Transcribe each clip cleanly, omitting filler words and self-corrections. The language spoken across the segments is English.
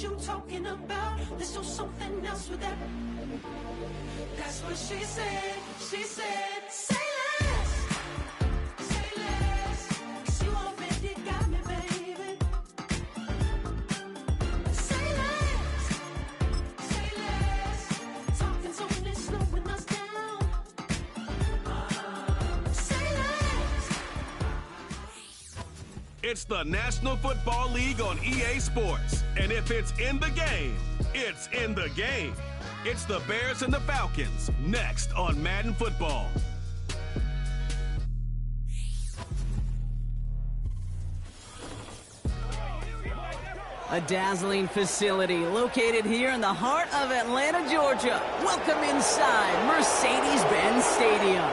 what you talking about. Let's do something else with that. That's what she said. She said, say less. Say less. 'Cause you already got me, baby. Say less. Say less. Talking's only slowing us down. Say less. It's the National Football League on EA Sports. And if it's in the game, it's in the game. It's the Bears and the Falcons, next on Madden Football. A dazzling facility located here in the heart of Atlanta, Georgia. Welcome inside Mercedes-Benz Stadium.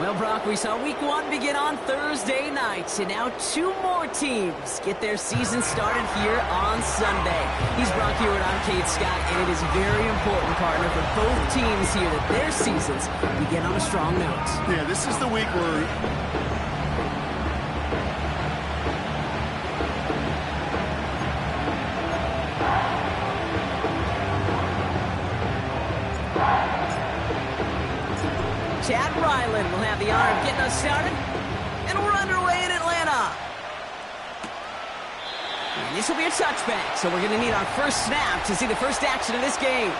Well, Brock, we saw week 1 begin on Thursday night, and now 2 more teams get their season started here on Sunday. He's Brock Hewitt, I'm Kate Scott, and it is very important, partner, for both teams here that their seasons begin on a strong note. Yeah, this is the week where Chad Ryland will have the honor of getting us started, and we're underway in Atlanta. And this will be a touchback, so we're going to need our first snap to see the first action of this game.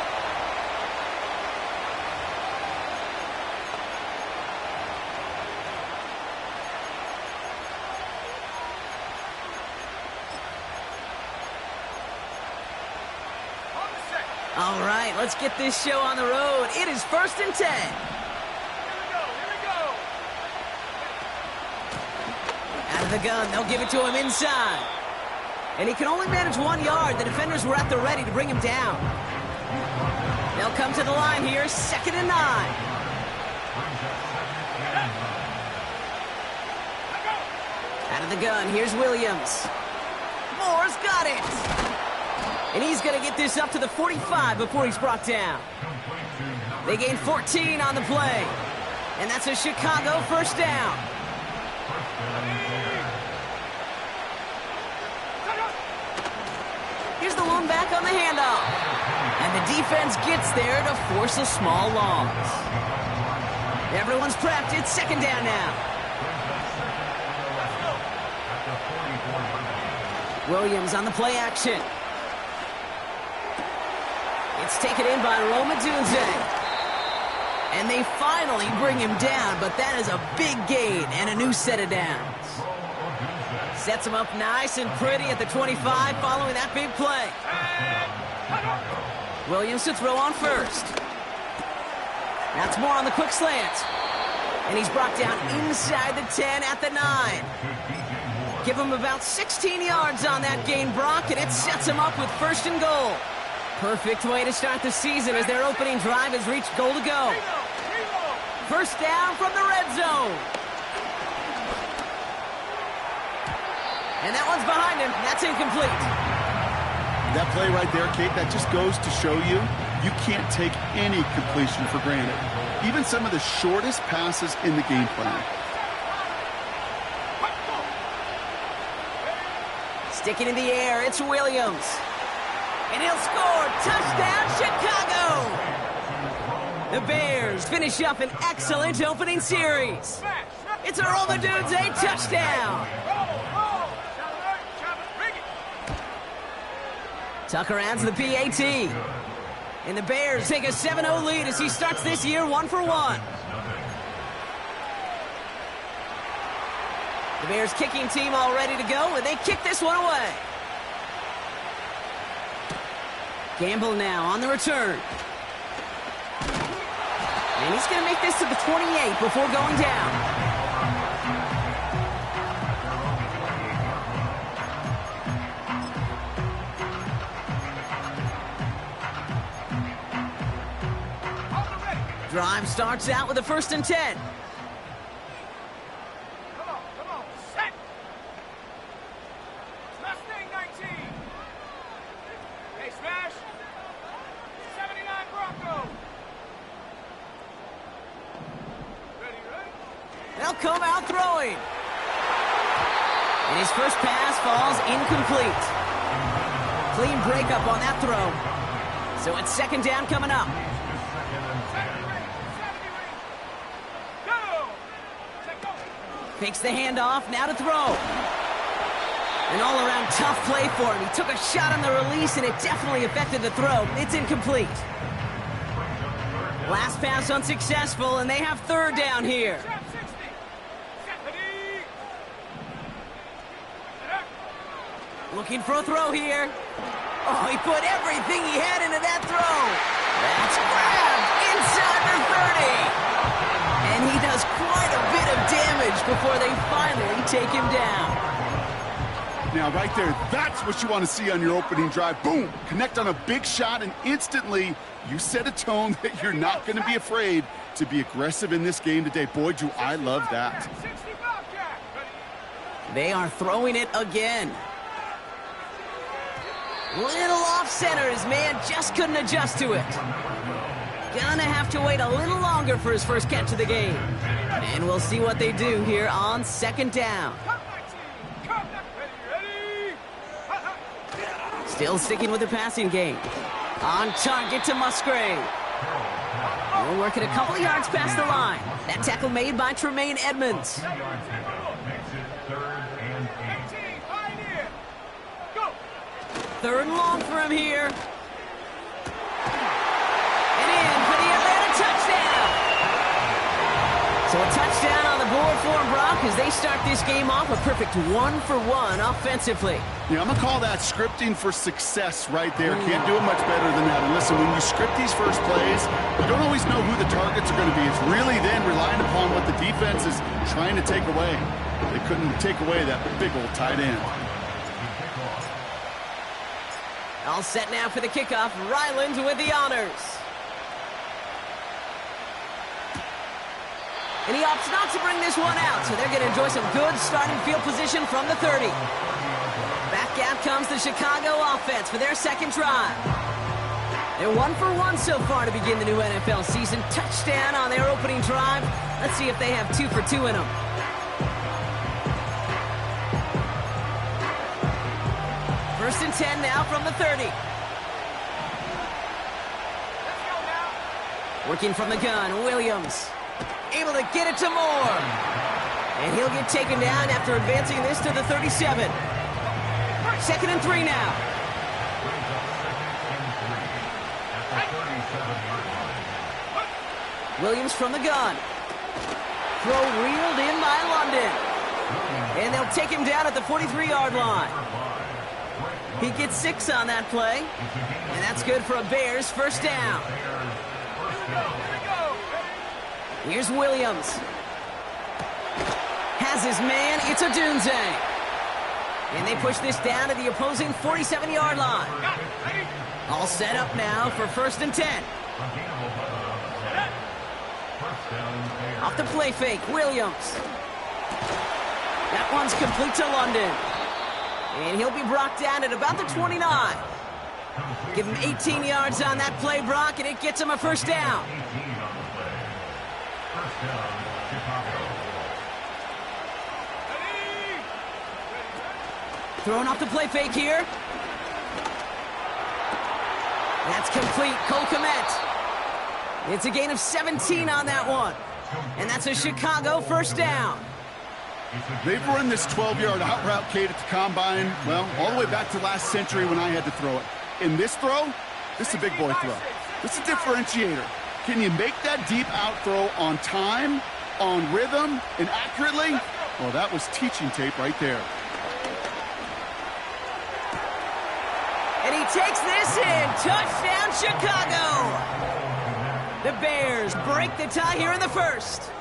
All right, let's get this show on the road. It is 1st and 10. Out of the gun, they'll give it to him inside. And he can only manage 1 yard. The defenders were at the ready to bring him down. They'll come to the line here, 2nd and 9. Out of the gun, here's Williams. Moore's got it. And he's going to get this up to the 45 before he's brought down. They gain 14 on the play. And that's a Chicago first down. Here's the lone back on the handoff. And the defense gets there to force a small loss. Everyone's prepped. It's 2nd down now. Williams on the play action. It's taken in by Rome Odunze. And they finally bring him down, but that is a big gain and a new set of downs. Sets him up nice and pretty at the 25 following that big play. Williams to throw on first. That's more on the quick slant. And he's brought down inside the 10 at the 9. Give him about 16 yards on that gain, Brock, and it sets him up with 1st and goal. Perfect way to start the season as their opening drive has reached goal to go. First down from the red zone. And that one's behind him. That's incomplete. that play right there, Kate, that just goes to show you, you can't take any completion for granted. Even some of the shortest passes in the game plan. Stick it in the air, it's Williams. And he'll score. Touchdown, Chicago! The Bears finish up an excellent opening series. It's a Rome Odunze touchdown. Tucker adds the PAT. And the Bears take a 7-0 lead as he starts this year 1-for-1. The Bears kicking team all ready to go, and they kick this one away. Gamble now on the return. And he's going to make this to the 28 before going down. Drive starts out with a 1st and 10. Come on, set. Mustang 19. Hey, Smash. 79 Bronco. Ready? They'll come out throwing. And his first pass falls incomplete. Clean breakup on that throw. So it's second down coming up. Fakes the handoff, now to throw. An all-around tough play for him. He took a shot on the release, and it definitely affected the throw. It's incomplete. Last pass unsuccessful, and they have third down here. Looking for a throw here. Oh, he put everything he had into that throw. That's grabbed inside the 30. And he does quite a bit of damage before they finally take him down. Now, right there, that's what you want to see on your opening drive. Boom! Connect on a big shot, and instantly you set a tone that you're not going to be afraid to be aggressive in this game today. Boy, do I love that. They are throwing it again. Little off center. His man just couldn't adjust to it. Gonna have to wait a little longer for his first catch of the game. And we'll see what they do here on second down. Still sticking with the passing game. On target to Musgrave. We'll work it a couple of yards past the line. That tackle made by Tremaine Edmonds. Third and long for him here. And in for the Atlanta touchdown. So a touchdown on the board for him, Brock, as they start this game off a perfect 1-for-1 offensively. Yeah, I'm going to call that scripting for success right there. Can't do it much better than that. And listen, when you script these first plays, you don't always know who the targets are going to be. It's really then relying upon what the defense is trying to take away. They couldn't take away that big old tight end. All set now for the kickoff. Ryland with the honors. And he opts not to bring this one out, so they're going to enjoy some good starting field position from the 30. Back out comes the Chicago offense for their second drive. They're 1-for-1 so far to begin the new NFL season. Touchdown on their opening drive. Let's see if they have 2 for 2 in them. First and 10 now from the 30. Working from the gun, Williams. Able to get it to Moore. And he'll get taken down after advancing this to the 37. Second and 3 now. Williams from the gun. Throw reeled in by London. And they'll take him down at the 43-yard line. He gets 6 on that play. And that's good for a Bears first down. Here's Williams. Has his man. It's Odunze. And they push this down to the opposing 47-yard line. All set up now for first and 10. Off the play fake, Williams. That one's complete to London. And he'll be brought down at about the 29. Give him 18 yards on that play, Brock, and it gets him a first down. Throwing off the play fake here. That's complete. Cole Kmet. It's a gain of 17 on that one. And that's a Chicago first down. They've run this 12-yard out route, Kate, at the combine, well, all the way back to last century when I had to throw it. In this throw, this is a big boy throw. This is a differentiator. Can you make that deep out throw on time, on rhythm, and accurately? Well, that was teaching tape right there. And he takes this in. Touchdown, Chicago. The Bears break the tie here in the first.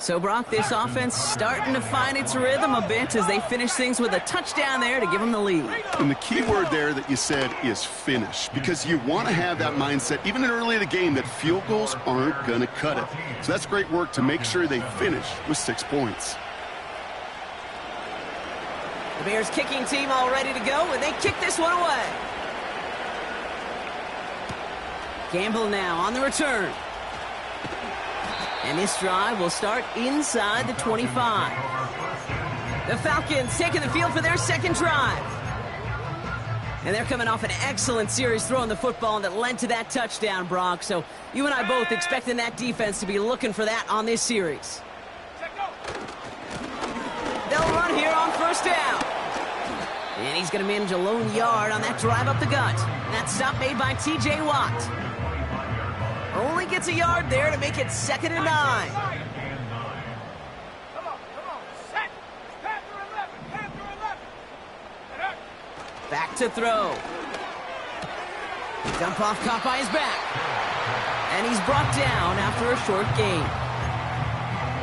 So, Brock, this offense starting to find its rhythm a bit as they finish things with a touchdown there to give them the lead. And the key word there that you said is finish, because you want to have that mindset, even early in the game, that field goals aren't going to cut it. So that's great work to make sure they finish with 6 points. The Bears kicking team all ready to go, and they kick this one away. Gamble now on the return. And this drive will start inside the 25. The Falcons taking the field for their second drive. And they're coming off an excellent series throwing the football that led to that touchdown, Brock. So you and I both expecting that defense to be looking for that on this series. They'll run here on first down. And he's going to manage a lone yard on that drive up the gut. That stop made by T.J. Watt. Only gets a yard there to make it 2nd and 9. Come on. Set. Panther 11. Back to throw. Dump off caught by his back. And he's brought down after a short gain.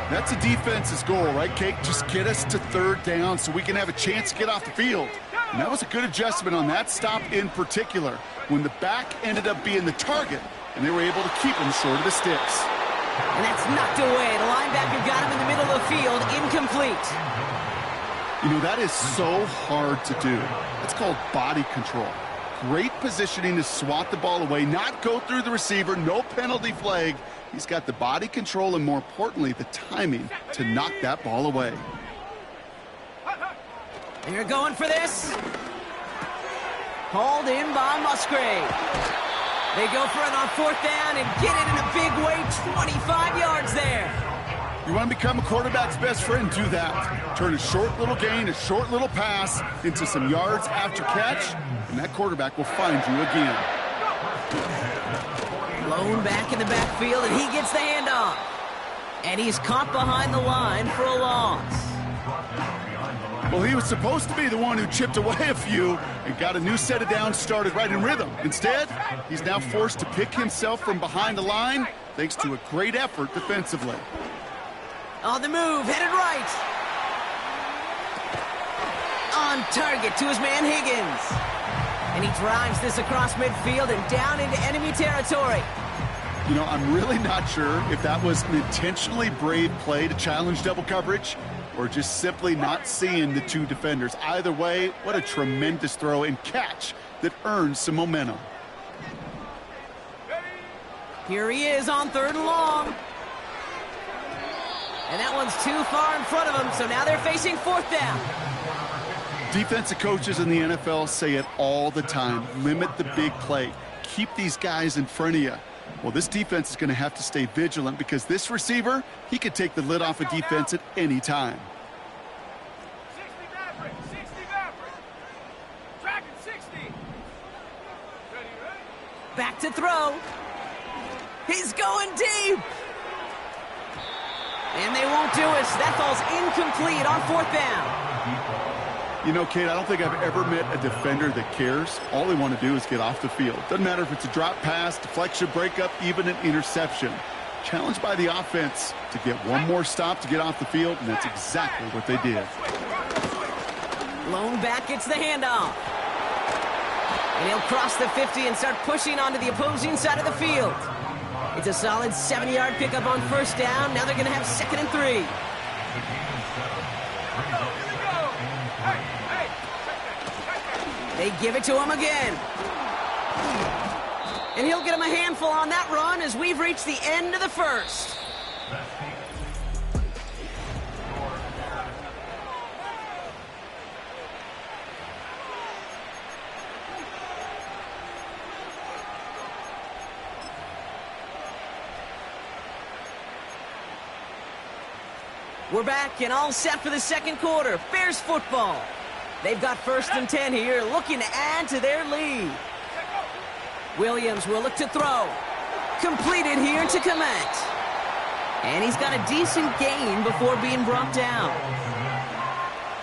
That's a defense's goal, right, Kate? Just get us to 3rd down so we can have a chance to get off the field. And that was a good adjustment on that stop in particular, when the back ended up being the target, and they were able to keep him short of the sticks. And that's knocked away. The linebacker got him in the middle of the field, incomplete. You know, that is so hard to do. It's called body control. Great positioning to swat the ball away, not go through the receiver, no penalty flag. He's got the body control and, more importantly, the timing to knock that ball away. They're going for this. Hauled in by Musgrave. They go for it on 4th down and get it in a big way, 25 yards there. You want to become a quarterback's best friend, do that. Turn a short little gain, a short little pass into some yards after catch, and that quarterback will find you again. Blown back in the backfield, and he gets the handoff. And he's caught behind the line for a loss. Well, he was supposed to be the one who chipped away a few and got a new set of downs started right in rhythm. Instead, he's now forced to pick himself from behind the line thanks to a great effort defensively. On the move, headed right. On target to his man Higgins. And he drives this across midfield and down into enemy territory. You know, I'm really not sure if that was an intentionally brave play to challenge double coverage or just simply not seeing the two defenders. Either way, what a tremendous throw and catch that earns some momentum. Here he is on 3rd and long. And that one's too far in front of him, so now they're facing 4th down. Defensive coaches in the NFL say it all the time. Limit the big play. Keep these guys in front of you. Well, this defense is going to have to stay vigilant because this receiver, he could take the lid off a defense at any time. 60 Maverick. Tracking 60. Ready? Back to throw. He's going deep. And they won't do it. That ball's incomplete on 4th down. You know, Kate, I don't think I've ever met a defender that cares. All they want to do is get off the field. Doesn't matter if it's a drop pass, deflection, breakup, even an interception. Challenged by the offense to get one more stop to get off the field, and that's exactly what they did. Lone back gets the handoff. And he'll cross the 50 and start pushing onto the opposing side of the field. It's a solid 70-yard pickup on 1st down. Now they're going to have 2nd and 3. They give it to him again. And he'll get him a handful on that run as we've reached the end of the 1st. We're back and all set for the 2nd quarter. Bears football. They've got 1st and 10 here, looking to add to their lead. Williams will look to throw. Completed here to Komet. And he's got a decent gain before being brought down.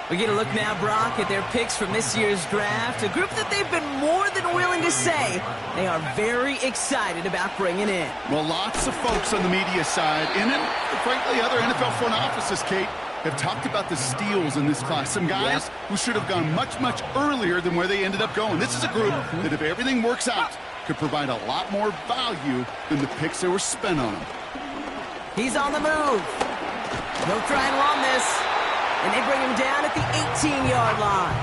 We get a look now, Brock, at their picks from this year's draft, a group that they've been more than willing to say they are very excited about bringing in. Well, lots of folks on the media side, and then, frankly, other NFL front offices, Kate, have talked about the steals in this class. Some guys who should have gone much, much earlier than where they ended up going. This is a group that, if everything works out, could provide a lot more value than the picks that were spent on them. He's on the move. They'll try and run this. And they bring him down at the 18-yard line.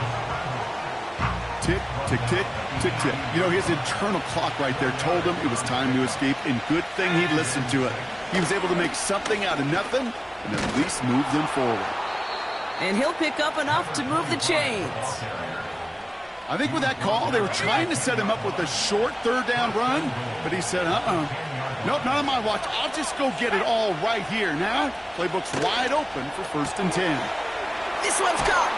Tick, tick, tick, tick, tick. You know, his internal clock right there told him it was time to escape, and good thing he listened to it. He was able to make something out of nothing and at least move them forward. And he'll pick up enough to move the chains. I think with that call, they were trying to set him up with a short third down run, but he said, nope, not on my watch. I'll just go get it all right here. Now, playbook's wide open for 1st and 10. This one's caught.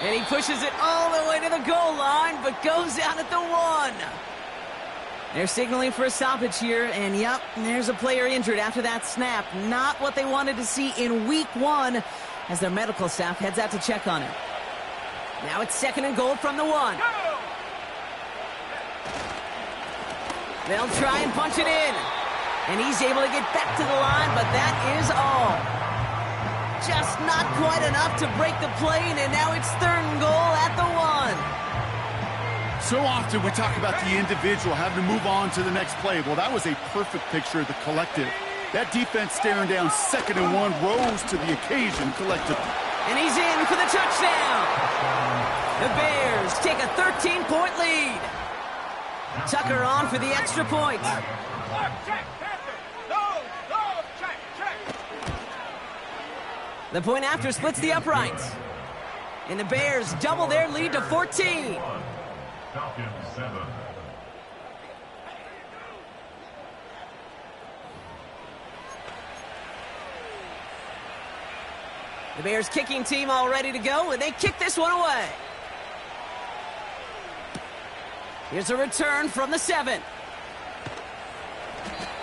And he pushes it all the way to the goal line, but goes out at the 1. They're signaling for a stoppage here, and yep, there's a player injured after that snap. Not what they wanted to see in week 1 as their medical staff heads out to check on him. Now it's 2nd and goal from the 1. They'll try and punch it in. And he's able to get back to the line, but that is all. Just not quite enough to break the plane, and now it's 3rd and goal at the 1. So often we talk about the individual having to move on to the next play. Well, that was a perfect picture of the collective. That defense staring down 2nd and 1 rose to the occasion collectively. And he's in for the touchdown. The Bears take a 13-point lead. Tucker on for the extra point. The point after splits the uprights. And the Bears double their lead to 14. Falcons 7. The Bears kicking team all ready to go, and they kick this one away. Here's a return from the 7.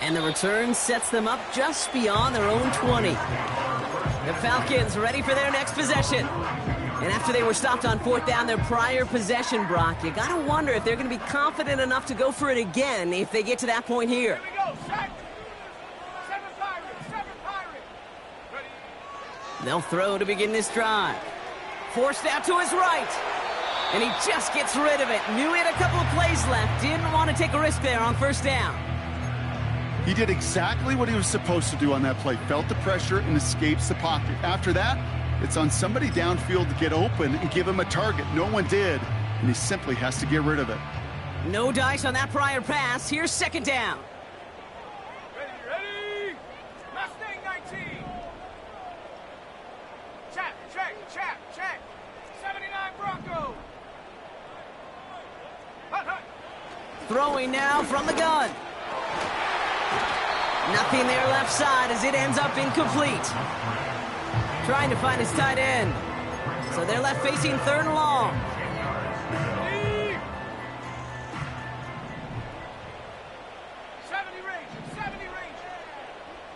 And the return sets them up just beyond their own 20. The Falcons ready for their next possession. And after they were stopped on 4th down their prior possession, Brock, you gotta wonder if they're gonna be confident enough to go for it again if they get to that point here. Here we go, sack. 7 Pirates. Ready. They'll throw to begin this drive. Forced out to his right. And he just gets rid of it. Knew he had a couple of plays left. Didn't want to take a risk there on 1st down. He did exactly what he was supposed to do on that play. Felt the pressure and escapes the pocket. After that, it's on somebody downfield to get open and give him a target. No one did, and he simply has to get rid of it. No dice on that prior pass. Here's 2nd down. Ready. Mustang 19. Check. 79 Bronco. Hut. Throwing now from the gun. Nothing there left side as it ends up incomplete. Trying to find his tight end. So they're left facing 3rd and long. 70 Ranger.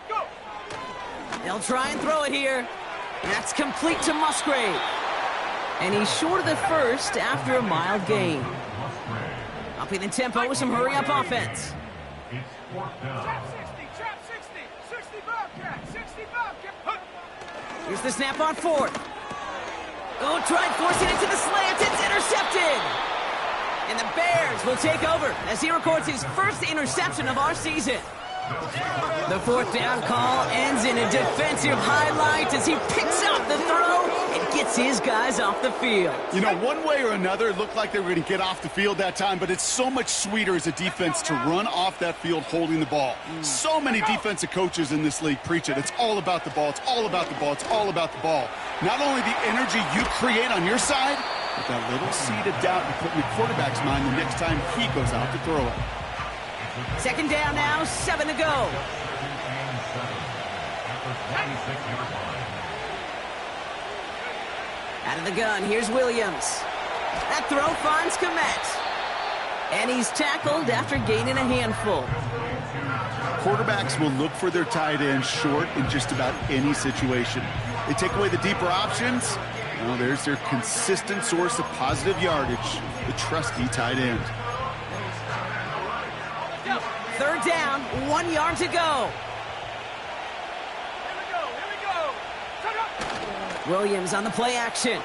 Go. They'll try and throw it here. That's complete to Musgrave. And he's short of the 1st after a mild gain. Upping the tempo with some hurry-up offense. It's 4th down. Trap 60. 60 Bobcat. Hut. Here's the snap on 4th. Oh, tried forcing it to the slant. It's intercepted. And the Bears will take over as he records his 1st interception of our season. The 4th down call ends in a defensive highlight as he picks up the throw and gets his guys off the field. You know, one way or another, it looked like they were going to get off the field that time, but it's so much sweeter as a defense to run off that field holding the ball. So many defensive coaches in this league preach it. It's all about the ball. It's all about the ball. It's all about the ball. Not only the energy you create on your side, but that little seed of doubt you put in the quarterback's mind the next time he goes out to throw it. 2nd down now, 7 to go. Out of the gun, here's Williams. That throw finds Komet. And he's tackled after gaining a handful. Quarterbacks will look for their tight end short in just about any situation. They take away the deeper options. Well, there's their consistent source of positive yardage, the trusty tight end. 3rd down, 1 yard to go. Here we go. Shut up. Williams on the play action.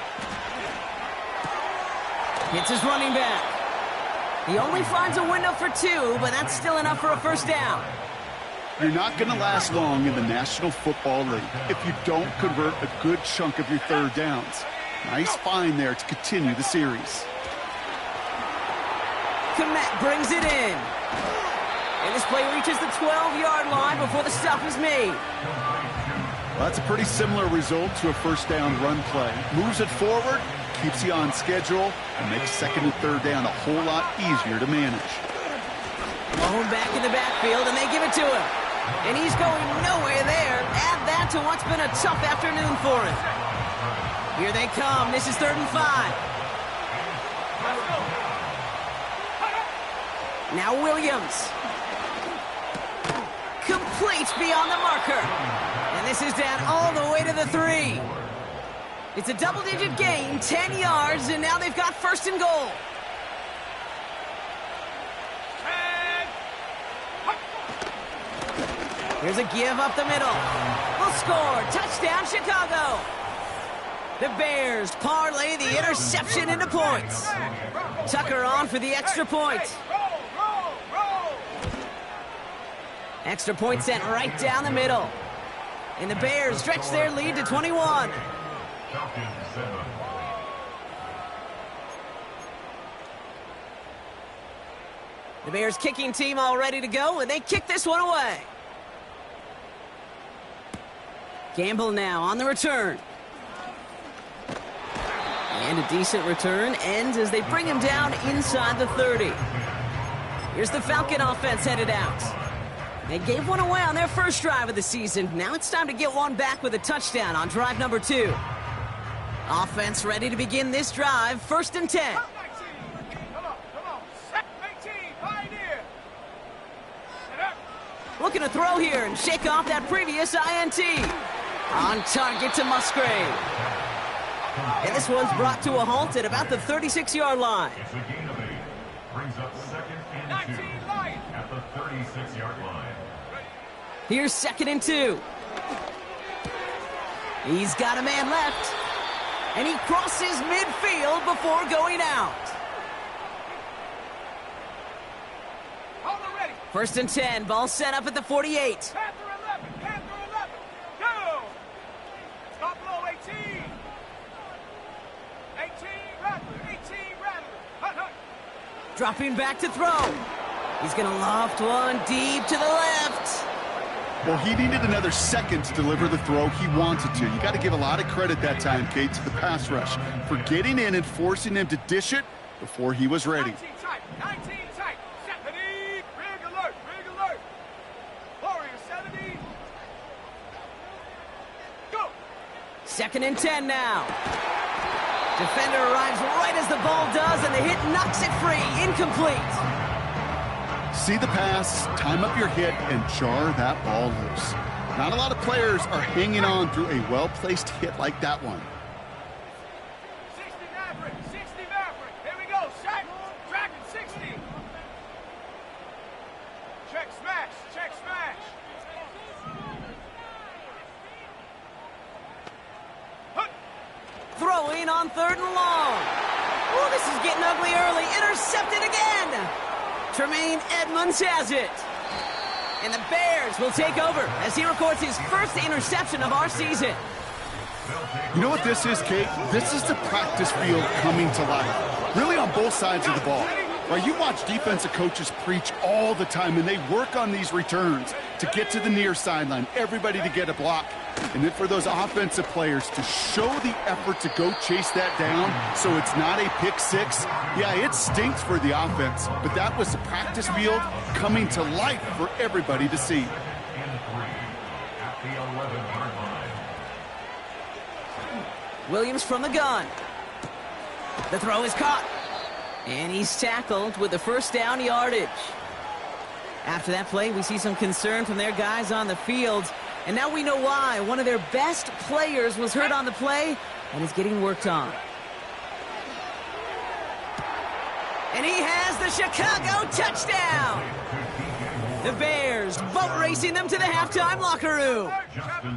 Hits his running back. He only finds a window for 2, but that's still enough for a 1st down. You're not going to last long in the National Football League if you don't convert a good chunk of your 3rd downs. Nice find there to continue the series. Komet brings it in. And this play reaches the 12-yard line before the stop is made. Well, that's a pretty similar result to a 1st down run play. Moves it forward, keeps you on schedule and makes second and third down a whole lot easier to manage. Ball back in the backfield, and they give it to him. And he's going nowhere there. Add that to what's been a tough afternoon for him. Here they come. This is 3rd and 5. Now Williams. Complete beyond the marker. And this is down all the way to the 3. It's a double-digit gain, 10 yards, and now they've got 1st and goal. Here's a give up the middle. We'll score. Touchdown, Chicago. The Bears parlay the interception into points. Tucker on for the extra point. Extra point sent right down the middle. And the Bears stretch their lead to 21. The Bears kicking team all ready to go, and they kick this one away. Gamble now on the return. And a decent return ends as they bring him down inside the 30. Here's the Falcon offense headed out. They gave one away on their first drive of the season. Now it's time to get one back with a touchdown on drive number 2. Offense ready to begin this drive. 1st and 10. Come on. 18, pioneer. Looking to throw here and shake off that previous INT. On target to Musgrave. And this one's brought to a halt at about the 36-yard line. It's a gain of 8. Brings up 2nd and 2 at the 36-yard line. Here's 2nd and 2. He's got a man left. And he crosses midfield before going out. Hold it ready. 1st and 10. Ball set up at the 48. Panther 11. Go. Stop below 18. 18 Rattler. Hunt. Dropping back to throw. He's going to loft one deep to the left. Well, he needed another second to deliver the throw he wanted to. You got to give a lot of credit that time, Kate, to the pass rush for getting in and forcing him to dish it before he was ready. 19 tight. Stephanie, big alert. Warrior 70. Go. 2nd and 10 now. Defender arrives right as the ball does, and the hit knocks it free. Incomplete. See the pass, time up your hit, and jar that ball loose. Not a lot of players are hanging on through a well-placed hit like that one. 60 Maverick. Here we go. Shaq. Tracking 60. Check smash. Hunt. Throwing on 3rd and long. Oh, this is getting ugly early. Intercepted again. Tremaine Edmonds has it. And the Bears will take over as he records his first interception of our season. You know what this is, Kate? This is the practice field coming to life. Really on both sides of the ball. Right, you watch defensive coaches preach all the time, and they work on these returns to get to the near sideline, everybody to get a block. And then for those offensive players to show the effort to go chase that down so it's not a pick six. Yeah, it stinks for the offense, but that was the practice field coming to life for everybody to see. At the 11-yard line. Williams from the gun. The throw is caught. And he's tackled with the 1st down yardage. After that play, we see some concern from their guys on the field. And now we know why. One of their best players was hurt on the play and is getting worked on. And he has the Chicago touchdown. The Bears boat racing them to the halftime locker room.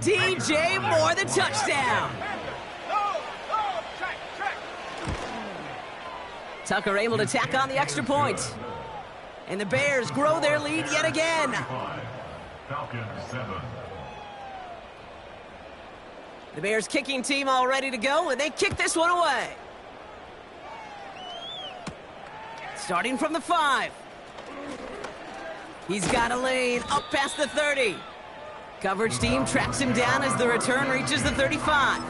DJ Moore the touchdown. Tucker able to tack on the extra point. And the Bears grow their lead yet again. Falcons 7. The Bears kicking team all ready to go, and they kick this one away. Starting from the 5. He's got a lane up past the 30. Coverage team tracks him down as the return reaches the 35.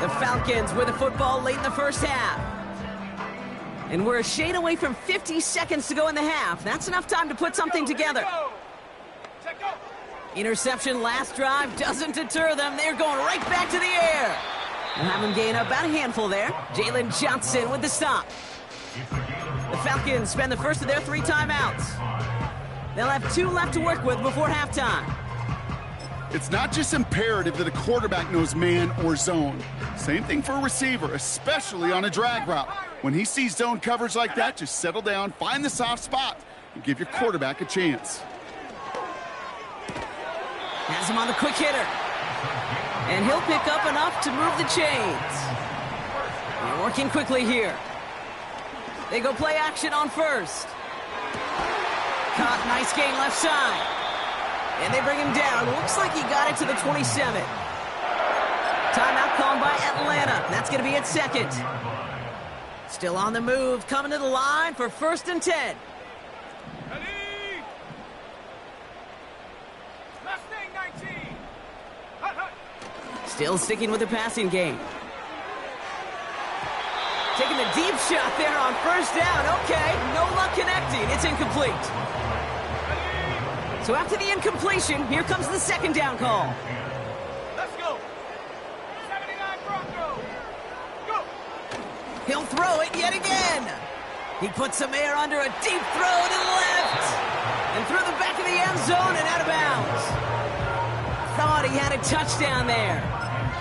The Falcons with the football late in the first half. And we're a shade away from 50 seconds to go in the half. That's enough time to put something together. Interception last drive doesn't deter them. They're going right back to the air. We'll have them gain about a handful there. Jalen Johnson with the stop. The Falcons spend the first of their 3 timeouts. They'll have 2 left to work with before halftime. It's not just imperative that a quarterback knows man or zone. Same thing for a receiver, especially on a drag route. When he sees zone coverage like that, just settle down, find the soft spot, and give your quarterback a chance. Has him on the quick hitter. And he'll pick up enough to move the chains. They're working quickly here. They go play action on first. Caught, nice gain left side. And they bring him down. Looks like he got it to the 27. Timeout called by Atlanta. That's going to be at second. Still on the move, coming to the line for 1st and 10. Still sticking with the passing game. Taking the deep shot there on first down. Okay, no luck connecting. It's incomplete. So after the incompletion, here comes the 2nd down call. Let's go. 79 Broncos. Go. He'll throw it yet again. He puts some air under a deep throw to the left. And through the back of the end zone and out of bounds. Thought he had a touchdown there.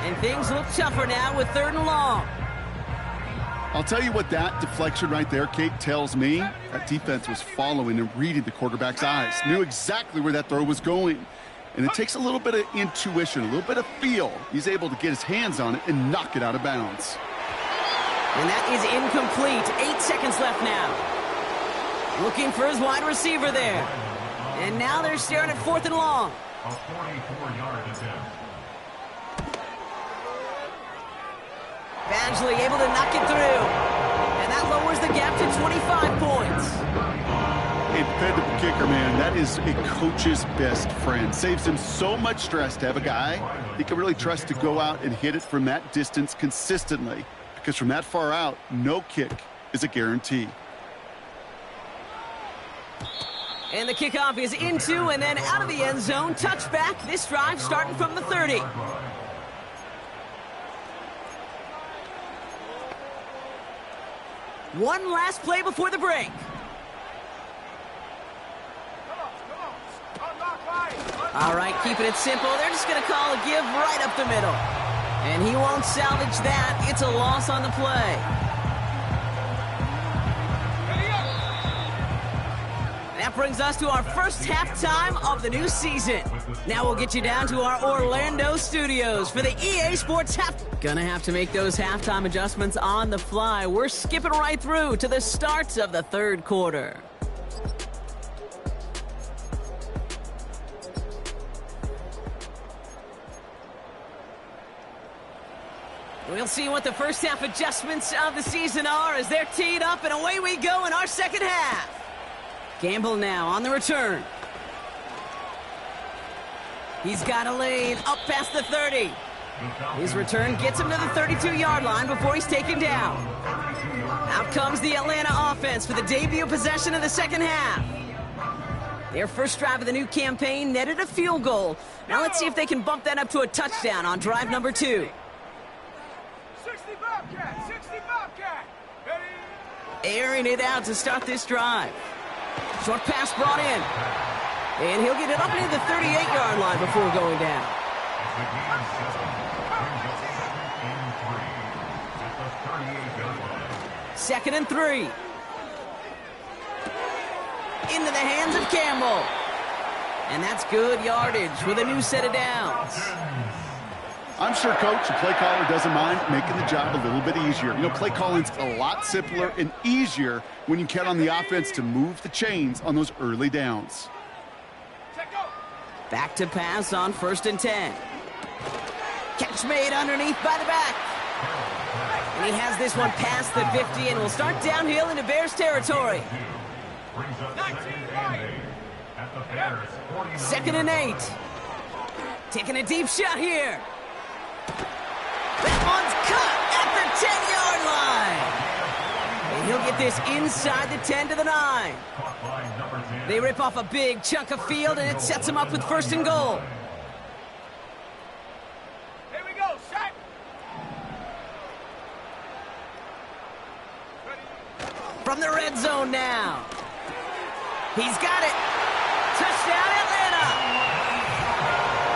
And things look tougher now with 3rd and long. I'll tell you what that deflection right there, Kate, tells me. That defense was following and reading the quarterback's eyes. Knew exactly where that throw was going. And it takes a little bit of intuition, a little bit of feel. He's able to get his hands on it and knock it out of bounds. And that is incomplete. 8 seconds left now. Looking for his wide receiver there. And now they're staring at 4th and long. A 44-yard attempt. Badgley able to knock it through. And that lowers the gap to 25 points. A dependable kicker, man. That is a coach's best friend. Saves him so much stress to have a guy he can really trust to go out and hit it from that distance consistently. Because from that far out, no kick is a guarantee. And the kickoff is into and then out of the end zone. Touchback. This drive starting from the 30. One last play before the break. All right, keeping it simple. They're just going to call a give right up the middle. And he won't salvage that. It's a loss on the play. That brings us to our first halftime of the new season. Now we'll get you down to our Orlando studios for the EA Sports half. Gonna have to make those halftime adjustments on the fly. We're skipping right through to the start of the 3rd quarter. We'll see what the first half adjustments of the season are as they're teed up, and away we go in our 2nd half. Gamble now on the return. He's got a lane up past the 30. His return gets him to the 32-yard line before he's taken down. Out comes the Atlanta offense for the debut possession of the 2nd half. Their first drive of the new campaign netted a field goal. Now let's see if they can bump that up to a touchdown on drive number 2. 60 Bobcat, 60 Bobcat. Ready? Airing it out to start this drive. Short pass brought in. And he'll get it up near the 38-yard line before going down. Second and 3. Into the hands of Campbell. And that's good yardage with a new set of downs. I'm sure, Coach, the play caller doesn't mind making the job a little bit easier. You know, play calling's a lot simpler and easier when you count on the offense to move the chains on those early downs. Back to pass on 1st and 10. Catch made underneath by the back. And he has this one past the 50 and will start downhill into Bears territory. 2nd and 8. Taking a deep shot here. That one's cut at the 10-yard line. And he'll get this inside the 10 to the 9. They rip off a big chunk of field, and it sets them up with 1st and goal. Here we go, set. From the red zone now. He's got it. Touchdown, Atlanta.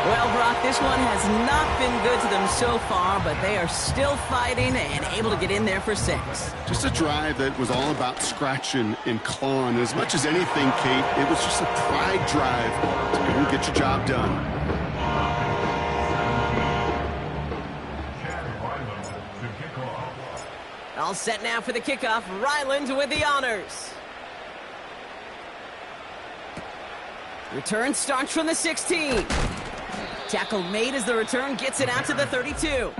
Well, Brock, this one has not been good to them so far, but they are still fighting and able to get in there for 6. Just a drive that was all about scratching and clawing. As much as anything, Kate, it was just a pride drive to go and get your job done. All set now for the kickoff. Ryland with the honors. Return starts from the 16. Tackle made as the return gets it out to the 32.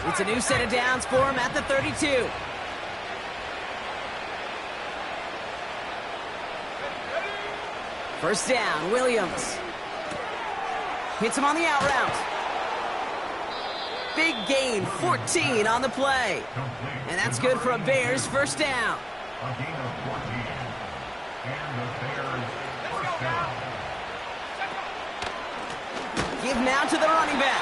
It's a new set of downs for him at the 32. First down, Williams. Hits him on the out route. Big gain, 14 on the play. And that's good for a Bears first down. A gain of 14. And the Bears first down. Give now to the running back.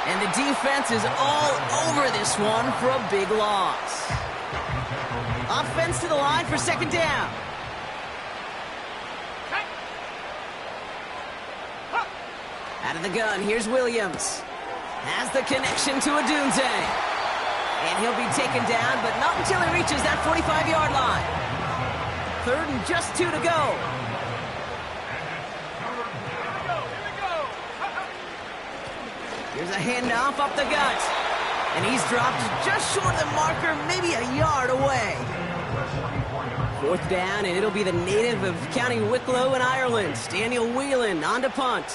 And the defense is all over this one for a big loss. Offense to the line for 2nd down. Out of the gun, here's Williams. Has the connection to Odunze. And he'll be taken down, but not until he reaches that 45-yard line. 3rd and just 2 to go. Here's a handoff up the gut. And he's dropped just short of the marker, maybe a yard away. 4th down, and it'll be the native of County Wicklow in Ireland, Daniel Whelan, on to punt.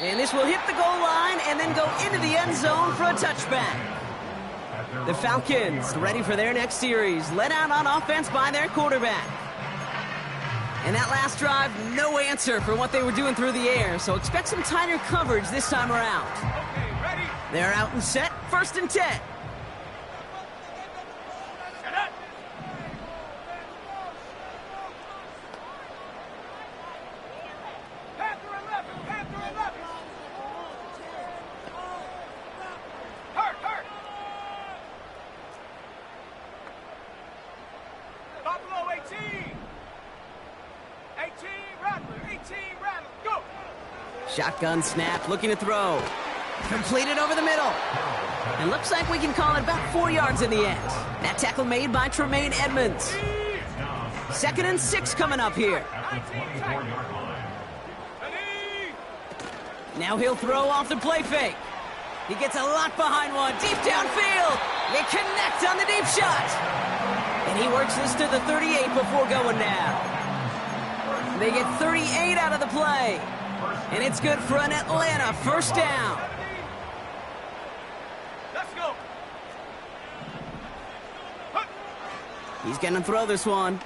And this will hit the goal line and then go into the end zone for a touchback. The Falcons ready for their next series, led out on offense by their quarterback. And that last drive, no answer for what they were doing through the air, so expect some tighter coverage this time around. Okay, ready? They're out and set, 1st and 10. Set up. Panther 11, Panther 11. Hurt. Buffalo 18. 18 Rattler, go! Shotgun snap, looking to throw. Completed over the middle. And looks like we can call it about 4 yards in the end. That tackle made by Tremaine Edmonds. 2nd and 6 coming up here. Now he'll throw off the play fake. He gets a lot behind one, deep downfield. They connect on the deep shot. And he works this to the 38 before going down. They get 38 out of the play. And it's good for an Atlanta first down. Let's go. He's going to throw this one.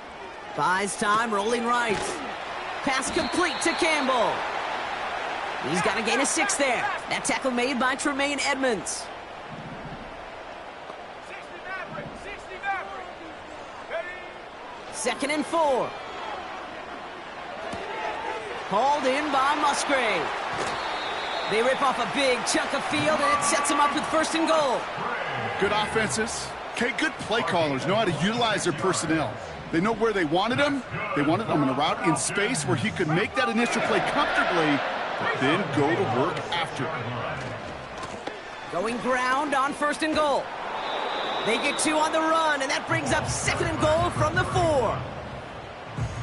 Buys time, rolling right. Pass complete to Campbell. He's got a gain of 6 there. That tackle made by Tremaine Edmonds. 60 Maverick. Ready? 2nd and 4. Hauled in by Musgrave. They rip off a big chunk of field, and it sets them up with 1st and goal. Good offenses. Okay, good play callers know how to utilize their personnel. They know where they wanted him. They wanted him on a route in space where he could make that initial play comfortably, but then go to work after. Going ground on 1st and goal. They get 2 on the run, and that brings up 2nd and goal from the 4.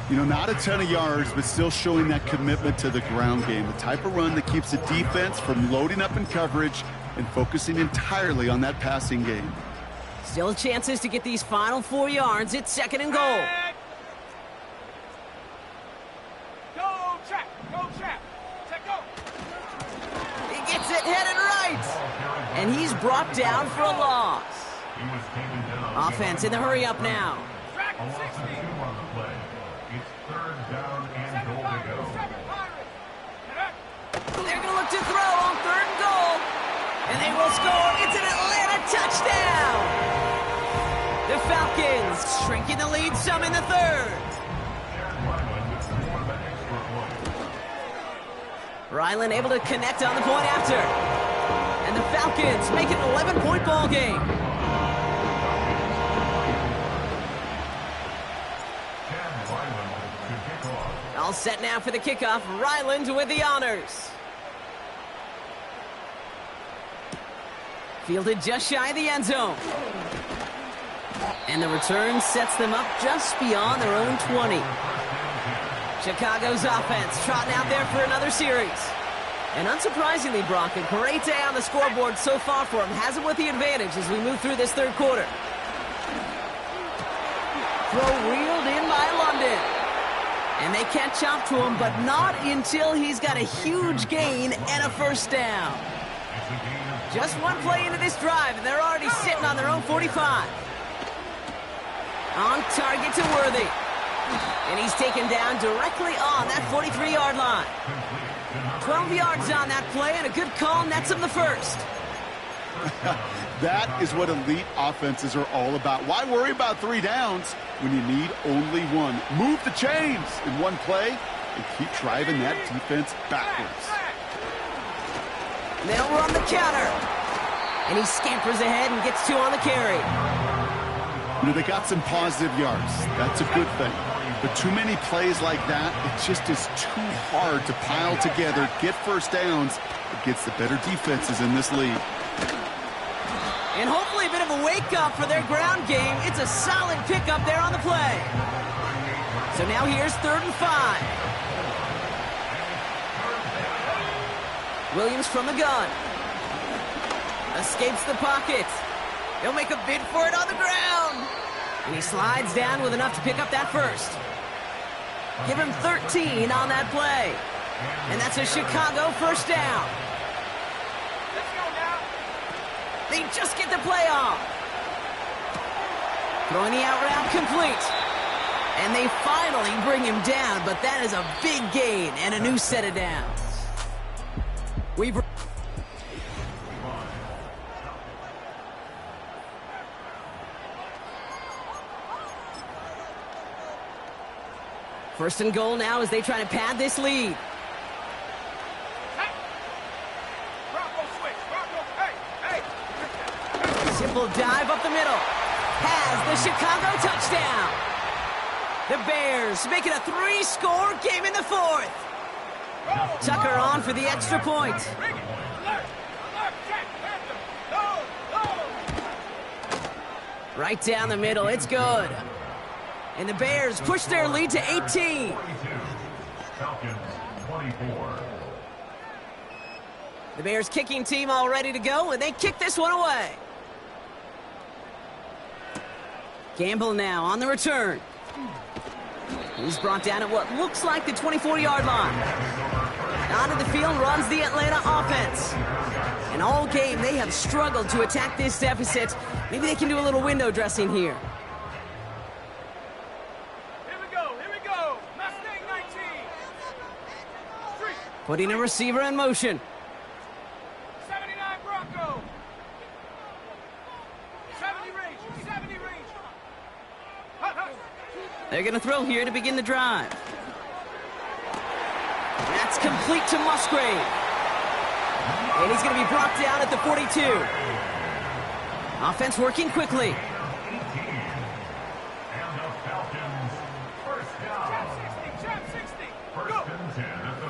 You know, not a ton of yards, but still showing that commitment to the ground game. The type of run that keeps the defense from loading up in coverage and focusing entirely on that passing game. Still chances to get these final 4 yards. It's 2nd and goal. Go, Chap. Check, go. He gets it headed right. and he's brought down for a loss. He was taken down. Offense in the hurry up now. Track A loss of 60. 2 on the play. It's third down and Seven goal to Pirates. go. Seven Pirates. Get up. They're going to look to throw on 3rd and goal. And they will score. It's an Atlanta touchdown. The Falcons shrinking the lead some in the 3rd. Ryland able to connect on the point after. And the Falcons make it an 11-point ball game. All set now for the kickoff. Ryland with the honors. Fielded just shy of the end zone. And the return sets them up just beyond their own 20. Chicago's offense trotting out there for another series. And unsurprisingly, Brock, a great day on the scoreboard so far for him. Has him with the advantage as we move through this 3rd quarter. Throw reeled in by London. And they catch up to him, but not until he's got a huge gain and a 1st down. Just one play into this drive, and they're already sitting on their own 45. On target to Worthy. And he's taken down directly on that 43-yard line. 12 yards on that play, and a good call nets him the 1st. That is what elite offenses are all about. Why worry about 3 downs when you need only 1? Move the chains in one play and keep driving that defense backwards. They'll run the counter. And he scampers ahead and gets 2 on the carry. You know, they got some positive yards. That's a good thing. But too many plays like that, it just is too hard to pile together, get 1st downs against the better defenses in this league. And hopefully a bit of a wake-up for their ground game. It's a solid pickup there on the play. So now here's 3rd and 5. Williams from the gun. Escapes the pocket. He'll make a bid for it on the ground. And he slides down with enough to pick up that 1st. Give him 13 on that play. And that's a Chicago 1st down. Let's go now. They just get the play off. Throwing the out route complete. And they finally bring him down, but that is a big gain and a new set of downs. We've... First and goal now as they try to pad this lead. Bronco switch. Bronco. Hey. Simple dive up the middle. Has the Chicago touchdown. The Bears make it a 3-score game in the 4th. Tucker on for the extra point. Bring it. Alert. Alert. Check. Panther. Low. Right down the middle. It's good. And the Bears push their lead to 18. Falcons 24. The Bears kicking team all ready to go, and they kick this one away. Gamble now on the return. He's brought down at what looks like the 24-yard line. Onto the field runs the Atlanta offense. And all game they have struggled to attack this deficit. Maybe they can do a little window dressing here. Mustang 19. Street. Putting a receiver in motion. 79 Bronco. 70 range. 70 range. Hut, hut. They're going to throw here to begin the drive. That's complete to Musgrave. And he's going to be brought down at the 42. Offense working quickly.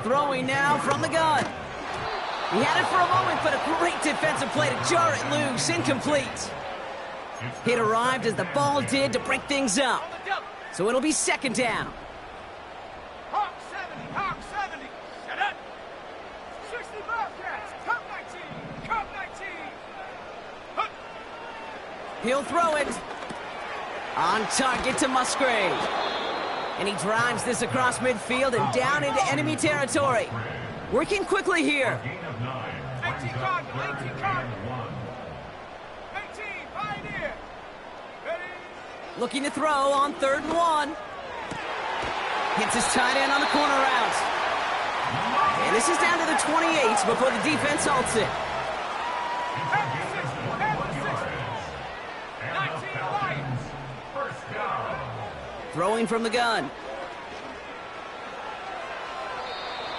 Throwing now from the gun. He had it for a moment, but a great defensive play to jar it loose. Incomplete. It arrived as the ball did to break things up. So it'll be 2nd down. Hawk 70. Hawk 70. Get it. 60 Bobcats. Cup 19. Cup 19. Hut. He'll throw it. On target to Musgrave. And he drives this across midfield and down into enemy territory. Working quickly here. 18 Cardinal. 18 Cardinal. Looking to throw on 3rd and 1. Hits his tight end on the corner route. And this is down to the 28 before the defense halts it. Throwing from the gun.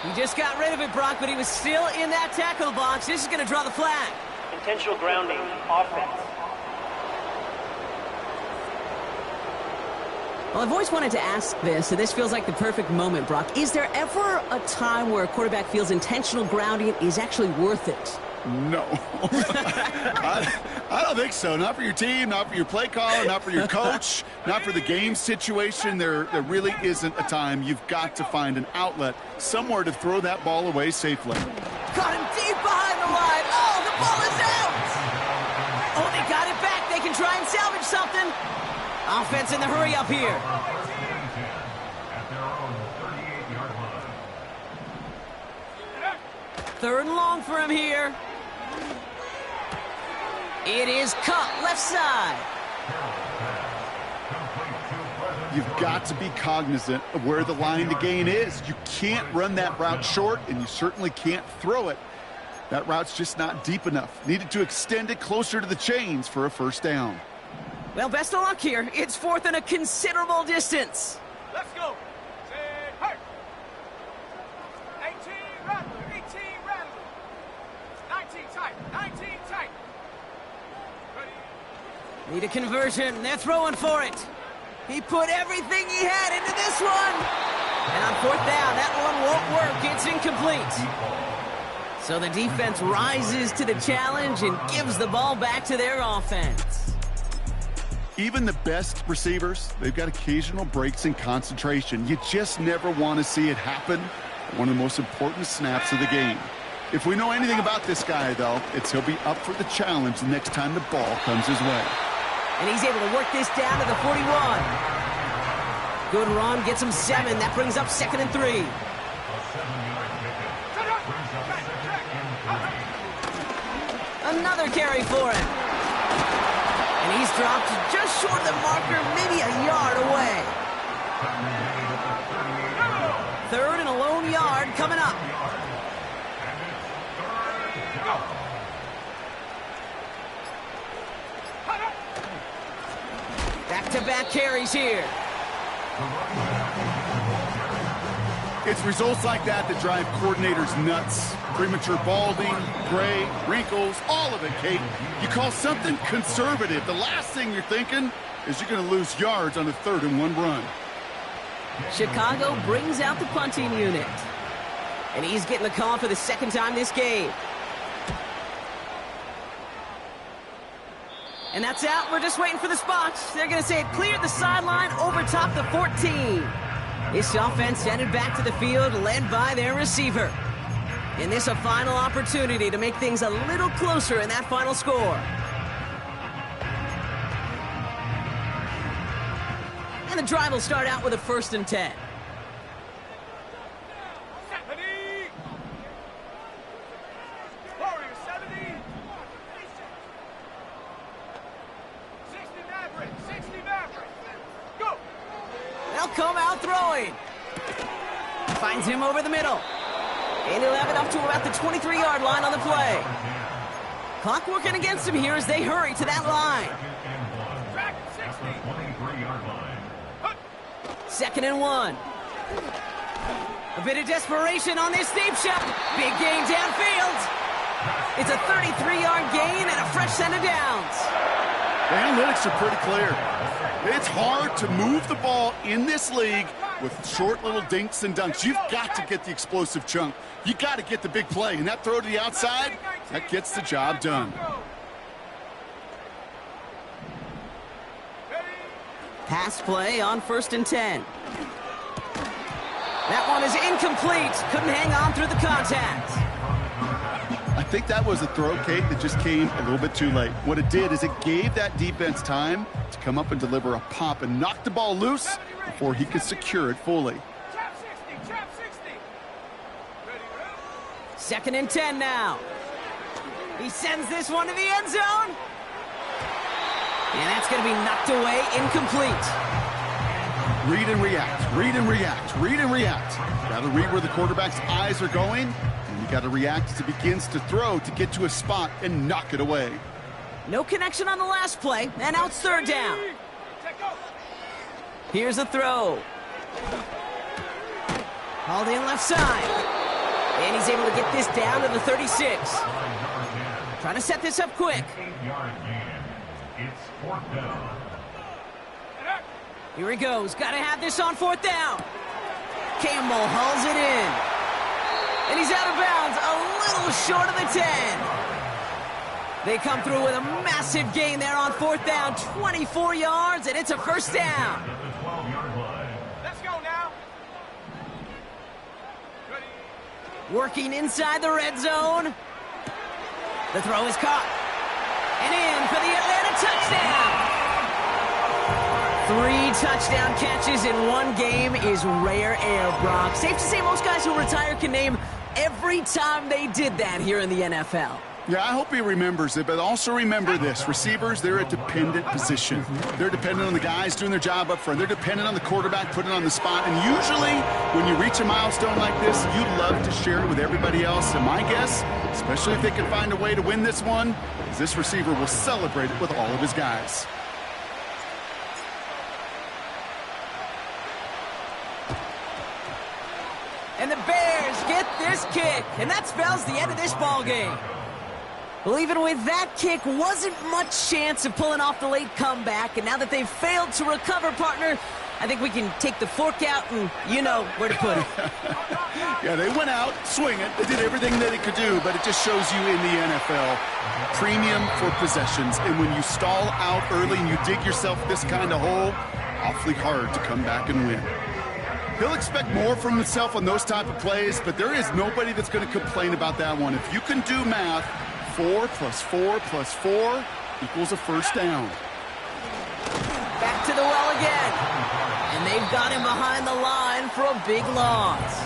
He just got rid of it, Brock, but he was still in that tackle box. This is going to draw the flag. Intentional grounding, offense. Well, I've always wanted to ask this, and this feels like the perfect moment, Brock. Is there ever a time where a quarterback feels intentional grounding is actually worth it? No. I don't think so. Not for your team, not for your play caller, not for your coach, not for the game situation. There really isn't a time. You've got to find an outlet, somewhere to throw that ball away safely. Got him deep behind the line. Oh, the ball is out! Oh, they got it back. They can try and salvage something. Offense in the hurry up here. At their own 38-yard line. 3rd and long for him here. It is cut left side. You've got to be cognizant of where the line to gain is. You can't run that route short, and you certainly can't throw it. That route's just not deep enough. Needed to extend it closer to the chains for a 1st down. Well, best of luck here. It's 4th and a considerable distance. Let's go. Say, hey. 18 Rattler, 18 Rattler. 19 tight, 19 tight. Ready? Need a conversion. They're throwing for it. He put everything he had into this one. And on 4th down, that one won't work. It's incomplete. So the defense rises to the challenge and gives the ball back to their offense. Even the best receivers, they've got occasional breaks in concentration. You just never want to see it happen. One of the most important snaps of the game. If we know anything about this guy, though, it's he'll be up for the challenge the next time the ball comes his way. And he's able to work this down to the 41. Good run, gets him 7. That brings up 2nd and 3. Another carry for him. And he's dropped just short of the marker, maybe a yard away. 3rd and a lone yard coming up. Back-to-back carries here. It's results like that that drive coordinators nuts. Premature balding, gray, wrinkles, all of it, Kate. You call something conservative. The last thing you're thinking is you're going to lose yards on a 3rd and 1 run. Chicago brings out the punting unit. And he's getting the call for the 2nd time this game. And that's out. We're just waiting for the spots. They're going to say it cleared the sideline over top the 14. This offense headed back to the field, led by their receiver. And this a final opportunity to make things a little closer in that final score. And the drive will start out with a 1st and 10. 70. Warrior 70. 60 Maverick, 60 Maverick. Go. They'll come out throwing. Finds him over the middle. And he'll have it up to about the 23-yard line on the play. Clock working against him here as they hurry to that line. Track 60. 23-yard line. 2nd and 1. A bit of desperation on this deep shot. Big gain downfield. It's a 33-yard gain and a fresh set of downs. The analytics are pretty clear. It's hard to move the ball in this league with short little dinks and dunks. You've got to get the explosive chunk. You got to get the big play. And that throw to the outside, that gets the job done. Pass play on 1st and 10. That one is incomplete. Couldn't hang on through the contact. I think that was a throw, Kate, that just came a little bit too late. What it did is it gave that defense time to come up and deliver a pop and knock the ball loose before he could secure it fully. Trap 60, trap 60. Ready, 2nd and 10 now. He sends this one to the end zone. And that's going to be knocked away, incomplete. Read and react, read and react, read and react. Got to read where the quarterback's eyes are going, and you got to react as it begins to throw to get to a spot and knock it away. No connection on the last play, and now it's third down. Here's a throw. Hauled in left side. And he's able to get this down to the 36. Trying to set this up quick. 8-yard gain. It's fourth down. Here he goes. Got to have this on fourth down. Campbell hauls it in. And he's out of bounds, a little short of the 10. They come through with a massive gain there on fourth down, 24 yards, and it's a first down. At the 12-yard line. Let's go now. Working inside the red zone. The throw is caught. And in for the Atlanta touchdown. 3 touchdown catches in one game is rare air, Brock. Safe to say most guys who retire can name every time they did that here in the NFL. Yeah, I hope he remembers it, but also remember this. Receivers, they're a dependent position. They're dependent on the guys doing their job up front. They're dependent on the quarterback putting it on the spot. And usually, when you reach a milestone like this, you'd love to share it with everybody else. And my guess, especially if they can find a way to win this one, is this receiver will celebrate it with all of his guys. And the Bears get this kick, and that spells the end of this ball game. Well, even with that kick, wasn't much chance of pulling off the late comeback, and now that they've failed to recover, partner, I think we can take the fork out and you know where to put it. Yeah, they went out swinging. They did everything that they could do, but it just shows you in the NFL, premium for possessions. And when you stall out early and you dig yourself this kind of hole, awfully hard to come back and win. He'll expect more from himself on those type of plays, but there is nobody that's going to complain about that one. If you can do math, 4 + 4 + 4 equals a first down. Back to the well again. And they've got him behind the line for a big loss.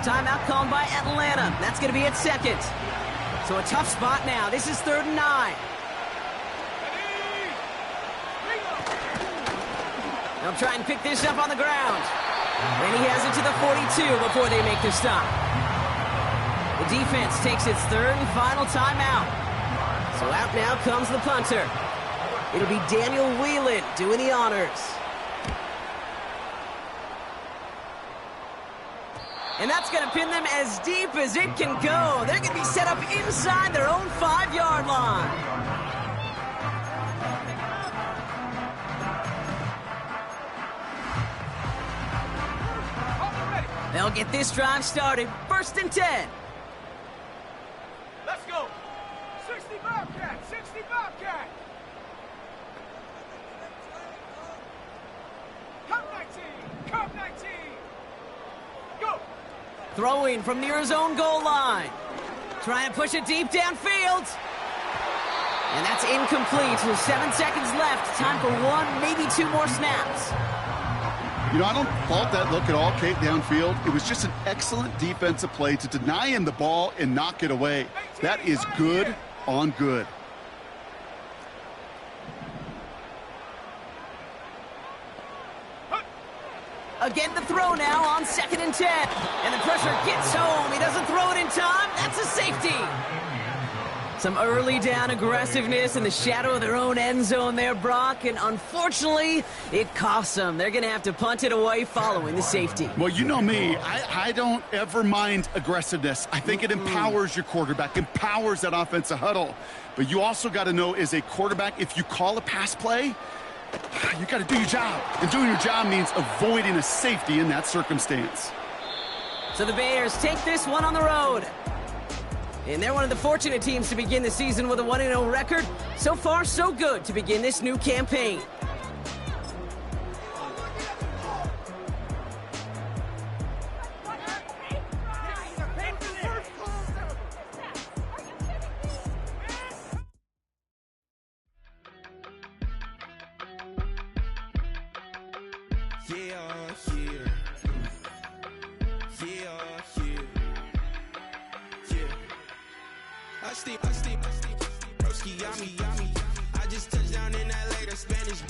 Timeout called by Atlanta. That's going to be at second. So a tough spot now. This is 3rd and 9. They'll try and pick this up on the ground. And he has it to the 42 before they make the stop. The defense takes its 3rd and final timeout. So out now comes the punter. It'll be Daniel Whelan doing the honors. And that's going to pin them as deep as it can go. They're going to be set up inside their own 5-yard line. They'll get this drive started. 1st and 10. Let's go. 60 Bobcat, 60 Bobcat. Come 19, come 19. Go. Throwing from near his own goal line. Trying to push it deep downfield. And that's incomplete with 7 seconds left. Time for 1, maybe 2 more snaps. You know, I don't fault that look at all, Kate, downfield. It was just an excellent defensive play to deny him the ball and knock it away. That is good on good. Again, the throw now on 2nd and 10. And the pressure gets home. He doesn't throw it in time. That's a safety. Some early down aggressiveness in the shadow of their own end zone there, Brock. And unfortunately, it costs them. They're going to have to punt it away following the safety. Well, you know me. I don't ever mind aggressiveness. I think it empowers your quarterback, empowers that offensive huddle. But you also got to know, as a quarterback, if you call a pass play, you got to do your job. And doing your job means avoiding a safety in that circumstance. So the Bears take this one on the road. And they're one of the fortunate teams to begin the season with a 1-0 record. So far, so good to begin this new campaign. just touched down in LA, the Spanish